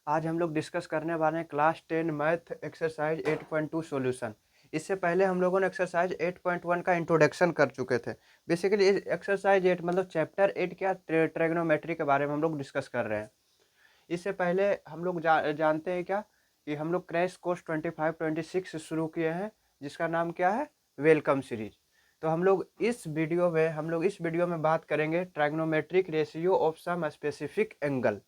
आज हम लोग डिस्कस करने वाले हैं क्लास 10 मैथ एक्सरसाइज 8.2 सॉल्यूशन। इससे पहले हम लोगों ने एक्सरसाइज 8.1 का इंट्रोडक्शन कर चुके थे। बेसिकली एक्सरसाइज 8 मतलब चैप्टर 8 क्या ट्रिग्नोमेट्री के बारे में हम लोग डिस्कस कर रहे हैं। इससे पहले हम लोग जानते हैं क्या कि हम लोग क्रैश कोर्स 25 26 से शुरू किए हैं, जिसका नाम क्या है, वेलकम सीरीज। तो हम लोग इस वीडियो में बात करेंगे trigonometric ratio of some specific angle.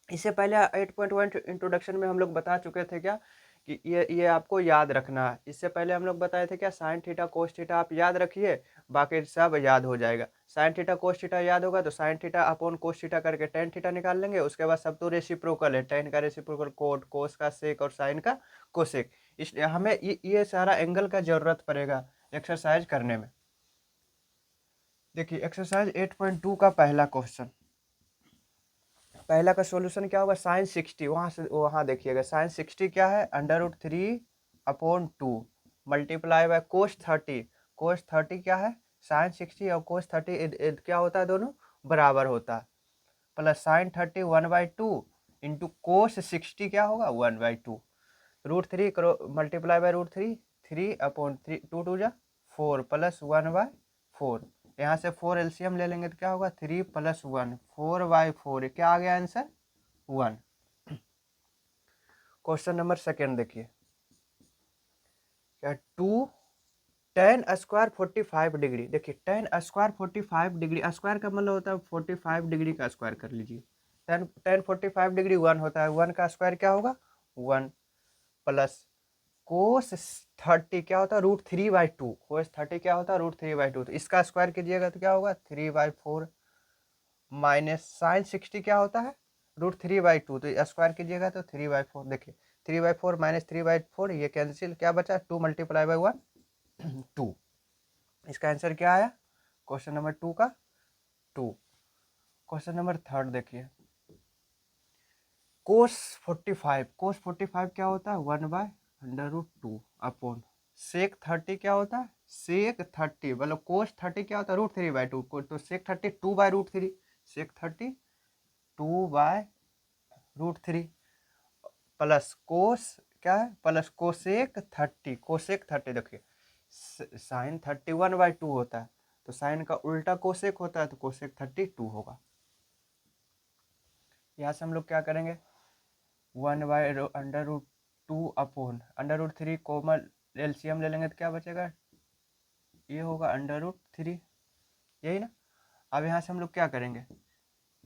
इससे पहले 8.1 इंट्रोडक्शन में हम लोग बता चुके थे क्या कि ये आपको याद रखना है। इससे पहले हम लोग बताए थे क्या, साइन थीटा कोस थीटा आप याद रखिए, बाकी सब याद हो जाएगा। साइन थीटा कोस थीटा याद होगा तो sine theta upon cos theta करके टेन थीटा निकाल लेंगे। उसके बाद सब तो रेसिप्रोकल है, टेन का रेसिप्रोकल कोट, कोस का सेक और साइन का कोसेक। इसलिए हमें ये सारा एंगल का जरूरत पड़ेगा एक्सरसाइज करने में। देखिए एक्सरसाइज 8.2 का पहला क्वेश्चन, पहला का सॉल्यूशन क्या होगा, साइन 60। वहाँ से वहाँ देखिएगा, साइन 60 क्या है, √3/2 मल्टीप्लाई बाय कोस 30। कोस 30 क्या है, साइन 60 और कोस 30 क्या होता है, दोनों बराबर होता है। प्लस साइन 30 1/2 इंटू कोस 60 क्या होगा, 1/2। √3 करो मल्टीप्लाई बाय √3, 3/3 2 2 जा 4 प्लस 1/4। यहाँ से 4 एलसीएम ले लेंगे तो क्या होगा, 3 + 1 4/4। क्या आ गया आंसर, 1। क्वेश्चन नंबर सेकेंड देखिए, क्या 2 tan² 45 डिग्री। देखिए tan² 45 डिग्री, स्क्वायर का मतलब होता है 45 डिग्री का स्क्वायर कर लीजिए। tan 45 डिग्री 1 होता है, 1 का स्क्वायर क्या होगा, 1 प्लस कोस 30 क्या होता है, √3/2। कोस 30 क्या होता है, √3/2। तो इसका स्क्वायर कीजिएगा तो क्या होगा, 3/4 माइनस साइन 60 क्या होता है, √3/2। तो स्क्वायर कीजिएगा तो 3/4। देखिए 3/4 माइनस 3/4 ये कैंसिल, क्या बचा, 2 मल्टीप्लाई बाई 1 2। इसका आंसर क्या आया, क्वेश्चन नंबर 2 का 2। क्वेश्चन नंबर थर्ड देखिए, कोस 45 क्या होता है, 1/√2 अपॉन सेक 30 क्या होता है, सेक 30 मतलब कोस 30 क्या होता है, √3/2। तो सेक 30 2/√3, सेक 30 2/√3 प्लस कोस क्या है, प्लस कोसेक 30। कोसेक 30 देखिए साइन 30 1/2 होता है, तो साइन का उल्टा कोसेक होता है, तो कोसेक 32 होगा। यहाँ से हम लोग क्या करेंगे, 1/√2 अपॉन √3 कॉमन एलसीएम ले लेंगे तो क्या बचेगा, ये होगा √3, यही ना। अब यहाँ से हम लोग क्या करेंगे,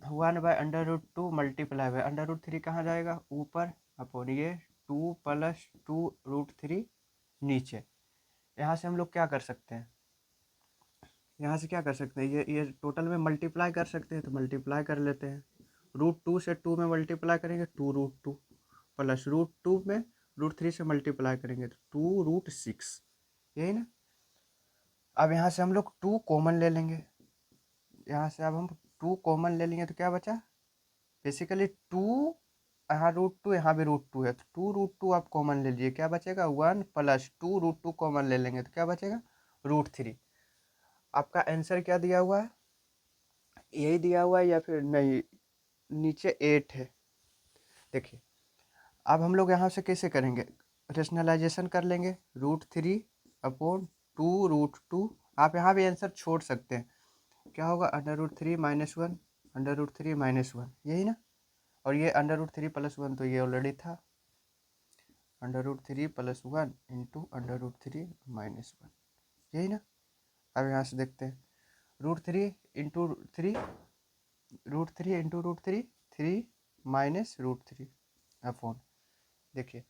1/√2 मल्टीप्लाई बाय √3 कहाँ जाएगा, ऊपर, अपॉन ये 2 + 2√3 नीचे। यहाँ से हम लोग क्या कर सकते हैं, यहाँ से क्या कर सकते हैं, ये टोटल में मल्टीप्लाई कर सकते हैं, तो मल्टीप्लाई कर लेते हैं। √2 से 2 में मल्टीप्लाई करेंगे 2√2 प्लस √2 में √3 से मल्टीप्लाई करेंगे तो 2√6, यही ना। अब यहाँ से हम लोग 2 कॉमन ले लेंगे, यहाँ से अब हम 2 कॉमन ले लेंगे तो क्या बचा, बेसिकली 2, यहाँ √2 यहाँ भी √2 है, तो 2√2 आप कॉमन ले लीजिए, क्या बचेगा, 1 प्लस 2√2 कॉमन ले लेंगे तो क्या बचेगा, √3। आपका आंसर क्या दिया हुआ है, यही दिया हुआ है या फिर नहीं, नीचे 8 है। देखिए अब हम लोग यहाँ से कैसे करेंगे, रेशनलाइजेशन कर लेंगे, √3/2√2। आप यहाँ भी आंसर छोड़ सकते हैं, क्या होगा, √3 - 1 √3 - 1, यही ना। और ये √3 + 1 तो ये ऑलरेडी था, √3 + 1 इंटू √3 - 1, यही ना। अब यहाँ से देखते हैं, √3 इंटू 3, √3 इंटू √3 3 माइनस √3 अपॉन, देखिए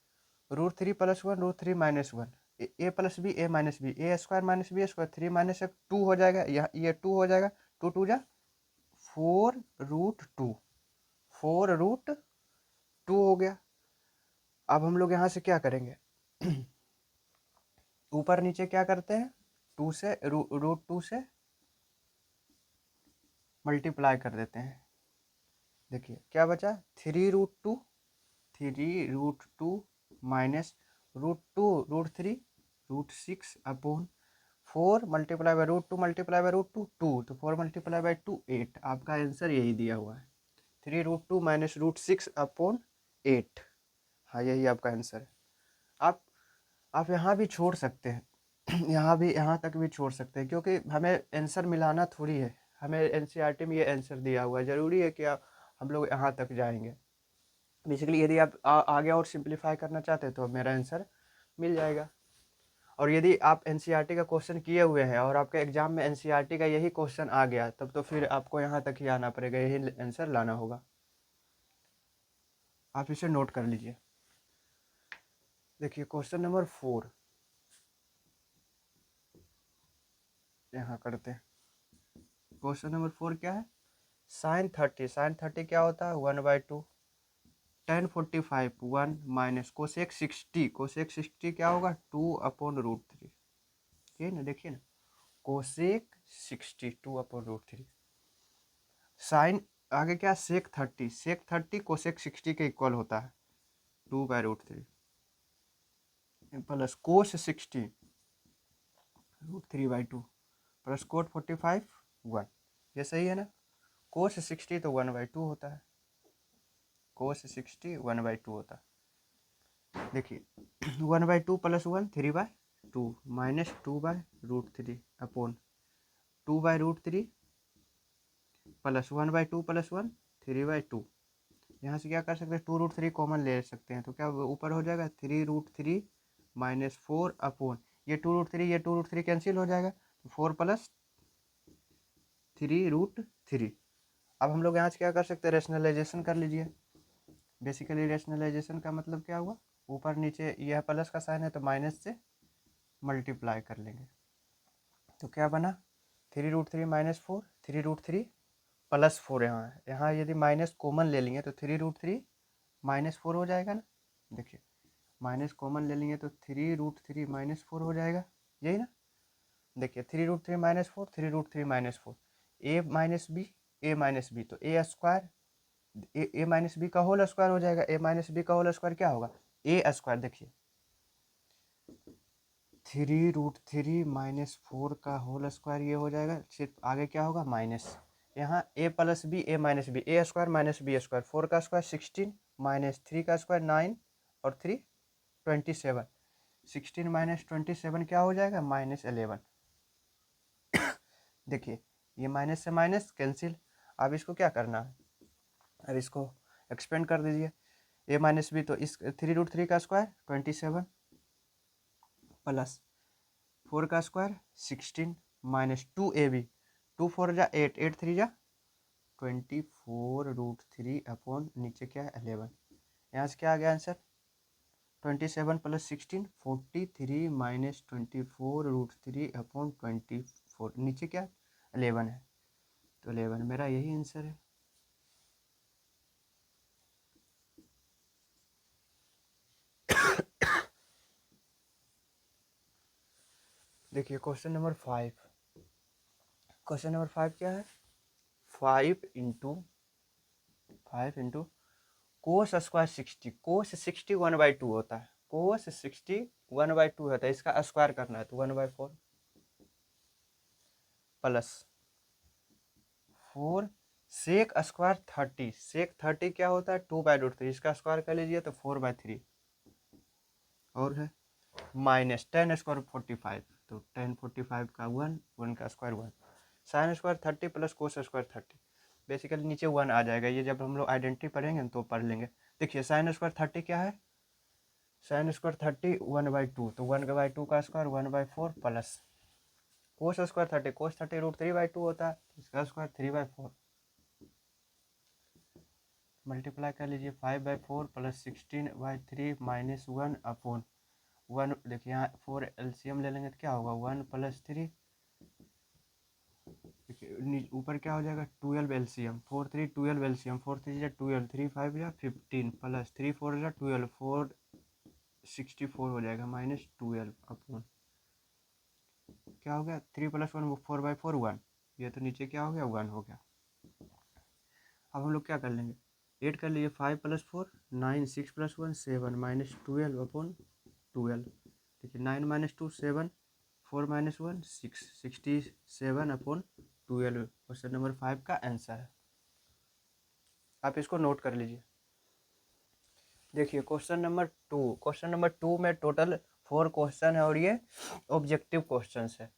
√3 + 1 √3 - 1, A plus B A minus B, A square minus B square, 3 - 1 2 हो जाएगा, ये 2 हो जाएगा, 2 2 जा 4√2, 4√2 हो गया। अब हम लोग यहाँ से क्या करेंगे, ऊपर नीचे क्या करते हैं, 2 से √2 से मल्टीप्लाई कर देते हैं। देखिए क्या बचा, 3√2, 3√2 minus √2 √3 √6 upon 4 multiply by √2 multiply by √2 2, तो 4 मल्टीप्लाई बाय 2 8। आपका आंसर यही दिया हुआ है, 3√2 माइनस √6 अपॉन 8। हाँ, यही आपका आंसर है। आप आप यहाँ भी छोड़ सकते हैं यहाँ भी, यहाँ तक भी छोड़ सकते हैं, क्योंकि हमें आंसर मिलाना थोड़ी है। हमें एनसीईआरटी में ये आंसर दिया हुआ है, ज़रूरी है कि हम लोग यहाँ तक जाएंगे। बेसिकली यदि आप आगे और सिंप्लीफाई करना चाहते हैं तो मेरा आंसर मिल जाएगा। और यदि आप एनसीईआरटी का क्वेश्चन किए हुए हैं और आपके एग्जाम में एनसीईआरटी का यही क्वेश्चन आ गया, तब तो फिर आपको यहाँ तक ही आना पड़ेगा, यही आंसर लाना होगा। आप इसे नोट कर लीजिए। देखिए क्वेश्चन नंबर 4 यहाँ करते हैं। क्वेश्चन नंबर 4 क्या है? साइन 30 क्या होता है? 1/2। tan 45 1 माइनस कोसेक 60 क्या होगा? 2/√3। ये ना, देखिए ना, कोसेक 60 2/√3। साइन आगे क्या? सेक 30 कोसेक 60 के इक्वल होता है 2/√3 प्लस कोस 60 √3/2 प्लस कोट 45 1। ये सही है ना? कोस 60 तो 1/2 होता है, कोस 60 1/2 होता है। देखिए 1/2 plus 1 3/2 minus 2/√3 upon 2/√3 plus 1/2 plus 1 3/2। यहाँ से क्या कर सकते हैं? 2√3 कॉमन ले सकते हैं, तो क्या ऊपर हो जाएगा 3√3 माइनस 4 अपॉन ये 2√3 कैंसिल हो जाएगा, तो 4 प्लस 3√3। अब हम लोग यहाँ से क्या कर सकते हैं? रेशनलाइजेशन कर लीजिए। बेसिकली रेशनलाइजेशन का मतलब क्या हुआ? ऊपर नीचे यह प्लस का साइन है तो माइनस से मल्टीप्लाई कर लेंगे, तो क्या बना? 3√3 माइनस 4, 3√3 प्लस 4। यहाँ यदि माइनस कॉमन ले लेंगे तो 3√3 माइनस 4 हो जाएगा ना। देखिए माइनस कॉमन ले लेंगे तो 3√3 माइनस 4 हो जाएगा, यही ना। देखिए 3√3 माइनस 4, 3√3 माइनस 4, ए माइनस बी तो ए स्क्वायर, ए माइनस बी का होल स्क्वायर हो जाएगा। ए माइनस बी का होल स्क्वायर क्या होगा? ए स्क्वायर। देखिए 3√3 माइनस 4 का होल स्क्वायर ये हो जाएगा, सिर्फ आगे क्या होगा? माइनस। यहाँ ए plus B, A minus B, A square minus B square, 4 का स्क्वायर 16 माइनस 3 का स्क्वायर 9 और 3 27। 16 माइनस 27 क्या हो जाएगा? -11। देखिए ये माइनस से माइनस कैंसिल। अब इसको क्या करना है? अब इसको एक्सपेंड कर दीजिए। ए माइनस बी तो इस 3√3 का स्क्वायर 27 प्लस 4 का स्क्वायर 16 माइनस 2ab, 2 4 जा 8, 8 3 जा 24√3 अपॉन नीचे क्या है? 11। यहाँ से क्या आ गया आंसर? 27 प्लस 16 43 माइनस 24√3 अपॉन 24, नीचे क्या? 11 है, तो 11 मेरा यही आंसर है। देखिए क्वेश्चन नंबर 5। क्वेश्चन नंबर 5 क्या है? 5 इंटू कोस स्क्वायर 60, कोस 60 1/2 होता है, कोस 60 1/2 होता है, इसका स्क्वायर करना है तो 1/4 प्लस 4 सेक स्क्वायर 30, सेक 30 क्या होता है? 2/√3, इसका स्क्वायर कर लीजिए तो 4/3 और है माइनस tan स्क्वायर 45, तो tan 45 का 1, 1 का square 1, sine square 30 plus cos square 30। Basically नीचे 1 आ जाएगा, ये जब हम लोग आइडेंटिटी पढ़ेंगे तो पढ़ लेंगे। देखिए साइन स्क्वायर 30 क्या है? साइन स्क्वायर 30 1/2, तो 1/2 का स्क्वायर 1/4 प्लस कोस स्क्वायर 30, कोस 30 √3/2 होता है, इसका स्क्वायर 3/4 मल्टीप्लाई कर लीजिए। 5/4 प्लस 16/3 माइनस 1 अपॉन 1। देखिए यहाँ 4 एलसीएम ले लेंगे तो क्या होगा? 1 प्लस 3, देखिए ऊपर क्या हो जाएगा? 12 एलसीएम, 4 3 12 एलसीएम, 4 3 या 12, 3 5 या 15 प्लस 3 4 या 12, 4 64 हो जाएगा माइनस 12 अपॉन क्या हो गया? 3 प्लस 1 4/4 1, ये तो नीचे क्या हो गया? 1 हो गया। अब हम लोग क्या कर लेंगे? 8 कर लिए, 5 प्लस 4 9, 6 प्लस 1 7 माइनस 12 अपॉन 12। देखिए 9 minus 2 7, 4 minus 1 6, 67 upon 12 question number 5 का आंसर है। आप इसको नोट कर लीजिए। देखिए क्वेश्चन नंबर टू में टोटल 4 क्वेश्चन है और ये ऑब्जेक्टिव क्वेश्चन है।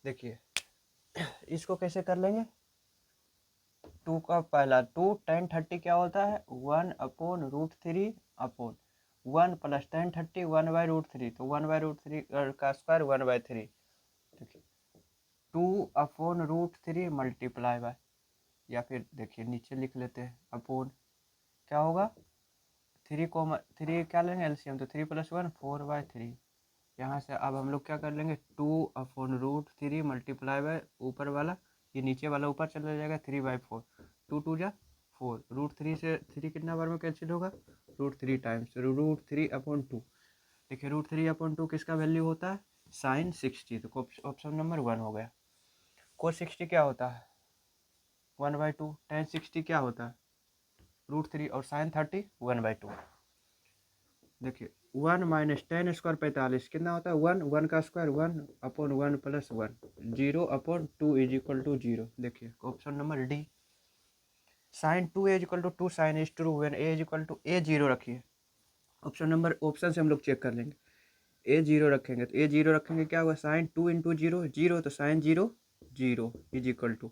देखिए इसको कैसे कर लेंगे। टू का पहला 2 tan 30 क्या होता है 1/√3 अपॉन 1 + tan 30 1/√3, तो 1/√3 का स्क्वायर 1/3। देखिए 2/√3 मल्टीप्लाई बाय, या फिर देखिए नीचे लिख लेते हैं अपॉन क्या होगा 3 क्या लेंगे एलसीएम, तो 3 + 1 4/3। यहाँ से अब हम लोग क्या कर लेंगे 2/√3 मल्टीप्लाई बाय ऊपर वाला, ये नीचे वाला ऊपर चला जाएगा 3/4, 2 2 जा 4, √3 से 3 कितना बार में कैंसिल होगा √3 टाइम्स √3/2। देखिए √3/2 किसका वैल्यू होता है sin 60, तो ऑप्शन नंबर 1 हो गया। cos 60 क्या होता है 1/2, tan 60 क्या होता है √3 और sin 30 1/2। देखिए 1 - tan² 45 कितना होता है 1 का स्क्वायर 1/1 + 1 0/2 = 0। देखिए option number D sin 2a = 2 sin is true when a = a0 रखिए। ऑप्शन से हम लोग चेक कर लेंगे a0 रखेंगे तो a0 रखेंगे क्या होगा sin 2 × 0 0, तो sin 0 0 =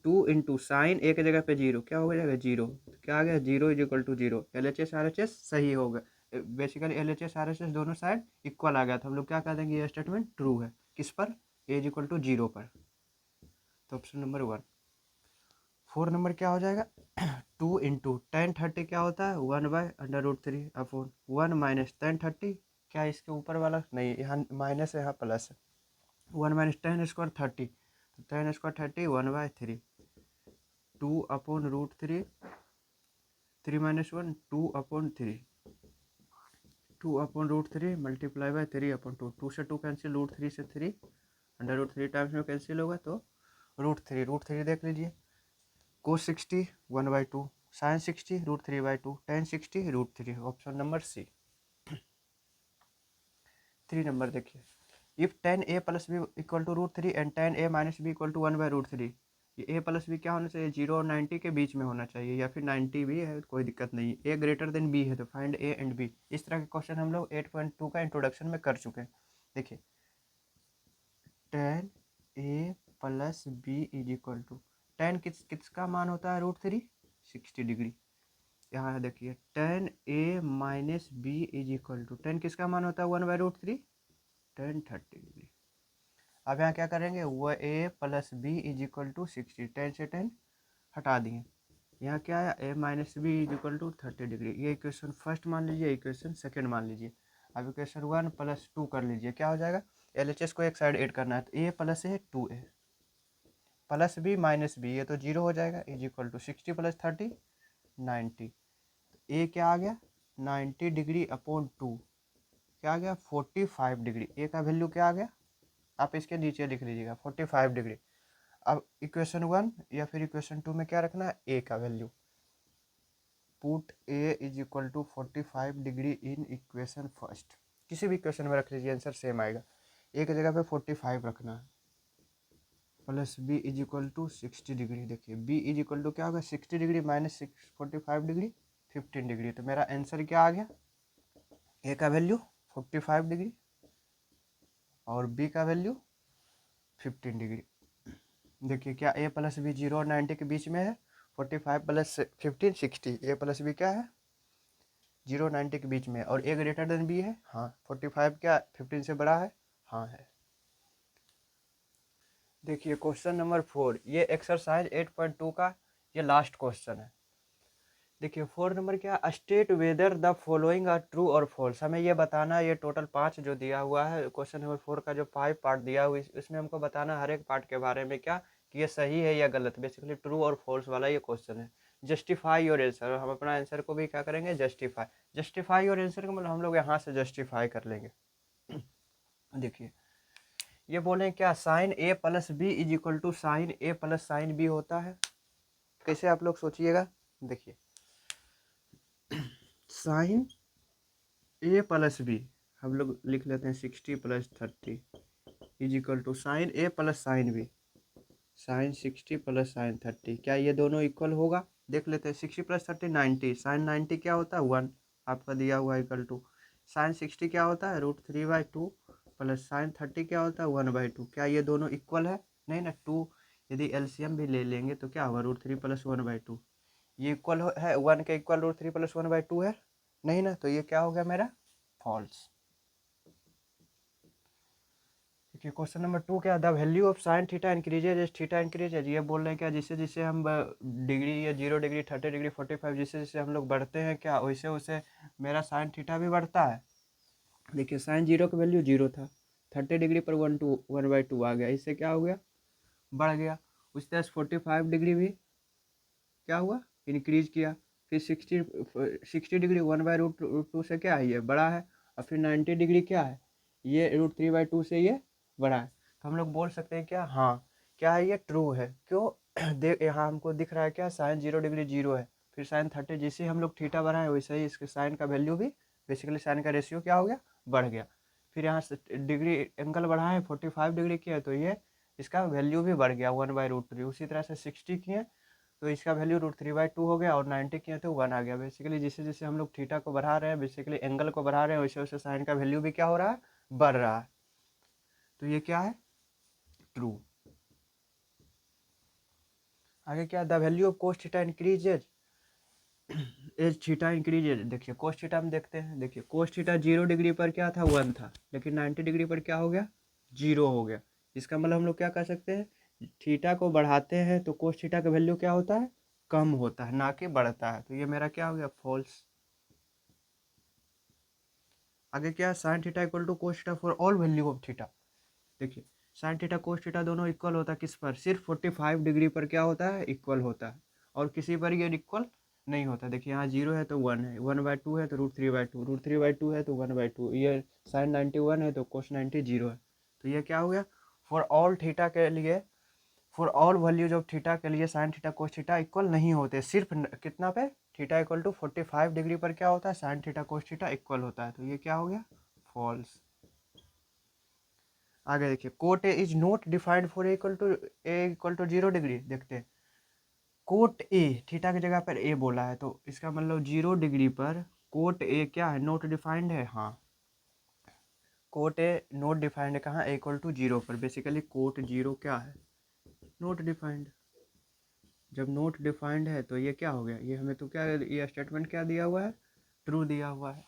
2 × sin एक जगह पे 0 क्या हो जाएगा 0, क्या आ गया 0 = 0। LHS RHS सही होगा, बेसिकली LHS RHS दोनों साइड इक्वल आ गया, तो हम लोग क्या कर देंगे ये स्टेटमेंट ट्रू है किस पर a = 0 पर, तो ऑप्शन नंबर 1। 4 नंबर क्या हो जाएगा 2 × tan 30 क्या होता है 1/√3 अपॉन 1 - tan 30, क्या इसके ऊपर वाला नहीं, यहाँ माइनस है यहाँ प्लस है, 1 - tan² 30, तो tan² 30 1/3, 2/√3 3 - 1 2/3, 2/√3 मल्टीप्लाई बाय 3/2, 2 से 2 कैंसिल √3 से 3 √3 टाइम्स में कैंसिल होगा तो √3 देख लीजिए cos 60 1/2, sin 60 √3/2, tan 60 √3, option number C. 3 number देखिए if tan a + b = √3 and tan a - b = 1/√3, ये a + b क्या होना चाहिए 0 और 90 के बीच में होना चाहिए, या फिर 90 भी है कोई दिक्कत नहीं, a > b है तो फाइंड a एंड b। इस तरह के क्वेश्चन हम लोग 8.2 का इंट्रोडक्शन में कर चुके हैं। देखिए tan a + b = tan किसका मान होता है √3 60 डिग्री। यहाँ देखिए tan a - b = tan किसका मान होता है 1/√3 tan 30 डिग्री। अब यहाँ क्या करेंगे वो a + b = 60, tan से tan हटा दिए, यहाँ क्या है a - b = 30 डिग्री। ये इक्वेशन फर्स्ट मान लीजिए, इक्वेशन सेकंड मान लीजिए। अब इक्वेशन 1 + 2 कर लीजिए, क्या हो जाएगा LHS को एक साइड ऐड करना है, तो a + a 2a + b - b, ये तो 0 हो जाएगा = 60 + 30 90, a क्या आ गया 90 डिग्री अपॉन 2 क्या आ गया 45 डिग्री, a का वैल्यू क्या आ गया आप इसके नीचे लिख लीजिएगा 45 डिग्री। अब इक्वेशन 1 या फिर इक्वेशन 2 में क्या रखना है a का value, put a = 45 degree in equation first, किसी भी इक्वेशन में रख लीजिए आंसर सेम आएगा। a की जगह पे 45 रखना है प्लस b = 60 डिग्री। देखिए b = क्या होगा 60 डिग्री - 45 डिग्री 15 डिग्री, तो मेरा आंसर क्या आ गया a का वैल्यू 45 डिग्री और b का वैल्यू 15 डिग्री। देखिए क्या a + b 0 और 90 के बीच में है, 45 + 15 60, a + b क्या है 0 90 के बीच में, और a > b है हाँ 45 क्या 15 से बड़ा है हाँ है। देखिए क्वेश्चन नंबर 4, ये एक्सरसाइज 8.2 का ये लास्ट क्वेश्चन है। देखिए 4 नंबर क्या state whether the following are true और फॉल्स, हमें ये बताना है, ये टोटल 5 जो दिया हुआ है क्वेश्चन नंबर 4 का जो 5 पार्ट दिया हुआ है इसमें हमको बताना हर एक पार्ट के बारे में क्या कि ये सही है या गलत, बेसिकली ट्रू और फॉल्स वाला ये क्वेश्चन है। जस्टिफाई योर आंसर, हम अपना आंसर को भी क्या करेंगे जस्टिफाई योर आंसर को मतलब हम लोग यहाँ से जस्टिफाई कर लेंगे। देखिए ये बोले क्या sin a + b = sin a + sin b होता है, कैसे आप लोग सोचिएगा। देखिए sin a + b हम लोग लिख लेते हैं 60 + 30 = sin a + sin b, sin 60 + sin 30, क्या ये दोनों इक्वल होगा देख लेते हैं। 60 + 30 90, sin 90 क्या होता है 1, आपका दिया हुआ इक्वल टू साइन 60 क्या होता है √3/2 प्लस साइन 30 क्या होता है 1/2। क्या ये दोनों इक्वल है? नहीं ना। टू यदि एलसीएम भी ले लेंगे तो क्या होगा √3 प्लस 1/2। ये इक्वल है 1 के इक्वल √3 प्लस 1/2 है? नहीं ना। तो ये क्या हो गया मेरा फॉल्स। देखिए क्वेश्चन नंबर 2 क्या, the value of sine theta increases as theta increases. ये बोल रहे हैं क्या, जिससे जिससे हम डिग्री या 0 डिग्री 30 डिग्री 45 जिससे जिससे हम लोग बढ़ते हैं क्या वैसे वैसे मेरा साइन थीटा भी बढ़ता है। देखिए साइन 0 का वैल्यू 0 था, 30 डिग्री पर 1/2 आ गया, इससे क्या हो गया बढ़ गया। उस तरह से 45 डिग्री भी क्या हुआ इंक्रीज किया। फिर 60 डिग्री 1/√2 से क्या है ये बड़ा है। और फिर 90 डिग्री क्या है ये √3/2 से ये बड़ा है। तो हम लोग बोल सकते हैं क्या, हाँ क्या है ये ट्रू है। क्यों देख यहाँ हमको दिख रहा है क्या साइन 0 डिग्री 0 है, फिर साइन 30 जैसे हम लोग थीटा बढ़ाए वैसे ही इसके साइन का वैल्यू भी बेसिकली साइन का रेशियो क्या हो गया बढ़ गया। फिर यहाँ से डिग्री एंगल बढ़ाए 45 डिग्री किया तो ये इसका वैल्यू भी बढ़ गया 1/√3। उसी तरह से 60 किए तो इसका वैल्यू √3/2 हो गया और 90 किए तो 1 आ गया। बेसिकली जैसे जैसे हम लोग थीटा को बढ़ा रहे हैं बेसिकली एंगल को बढ़ा रहे हैं वैसे वैसे साइन का वैल्यू भी क्या हो रहा है बढ़ रहा है। तो ये क्या है ट्रू। आगे क्या, the value of cos theta increases as theta increases. देखिए कोस थीटा हम देखते हैं, देखिए कोस थीटा 0 डिग्री पर क्या था 1 था, लेकिन 90 डिग्री पर क्या हो गया 0 हो गया। इसका मतलब हम लोग क्या कर सकते हैं, थीटा को बढ़ाते हैं तो कोस थीटा का वैल्यू क्या होता है कम होता है ना कि बढ़ता है। तो ये मेरा क्या हो गया फॉल्स। आगे क्या, sine theta equal to cos theta for all value of theta. देखिए साइन थीटा कोस थीटा दोनों इक्वल होता है किस पर, सिर्फ 45 डिग्री पर क्या होता है इक्वल होता है और किसी पर ये इक्वल नहीं होता। देखिए यहाँ 0 है तो 1 है, 1/2 है तो √3/2, √3/2 है तो 1/2, ये साइन 91 है तो कोस 90 0 है। तो ये क्या हो गया फॉर ऑल थीटा के लिए, for all values of theta के लिए sign theta cos theta equal नहीं होते, सिर्फ कितना पे थीटा इक्वल टू 45 डिग्री पर क्या होता है sign theta cos theta equal होता है। तो ये क्या हो गया फॉल्स। आगे देखिए cot A is not defined for A equal to 0 degree. देखते हैं कोट ए थीटा की जगह पर ए बोला है तो इसका मतलब 0 डिग्री पर कोट ए क्या है नॉट डिफाइंड है। हाँ कोट ए नॉट डिफाइंड है कहाँ A = 0 पर। बेसिकली कोट 0 क्या है नॉट डिफाइंड। जब नॉट डिफाइंड है तो ये क्या हो गया, ये हमें तो क्या ये स्टेटमेंट क्या दिया हुआ है ट्रू दिया हुआ है।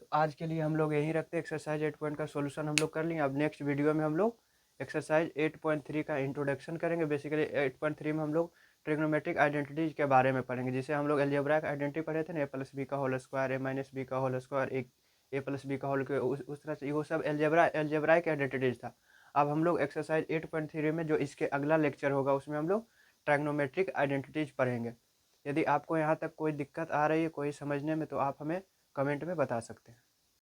तो आज के लिए हम लोग यही रखते हैं, एक्सरसाइज 8 पॉइंट का सॉल्यूशन हम लोग कर लिए। अब नेक्स्ट वीडियो में हम लोग एक्सरसाइज 8.3 का इंट्रोडक्शन करेंगे। बेसिकली 8.3 में हम लोग ट्रिग्नोमेट्रिक आइडेंटिटीज के बारे में पढ़ेंगे, जिसे हम लोग अलजेब्राइक आइडेंटिटी पढ़े थे ना a+b का होल स्क्वायर a-b का होल स्क्वायर a+b का होल उस तरह से वो सब अलजेब्राइक आइडेंटिटीज था। अब हम लोग एक्सरसाइज 8.3 में जो इसके अगला लेक्चर होगा उसमें हम लोग ट्रिग्नोमेट्रिक आइडेंटिटीज पढ़ेंगे। यदि आपको यहाँ तक कोई दिक्कत आ रही है कोई समझने में तो आप हमें कमेंट में बता सकते हैं।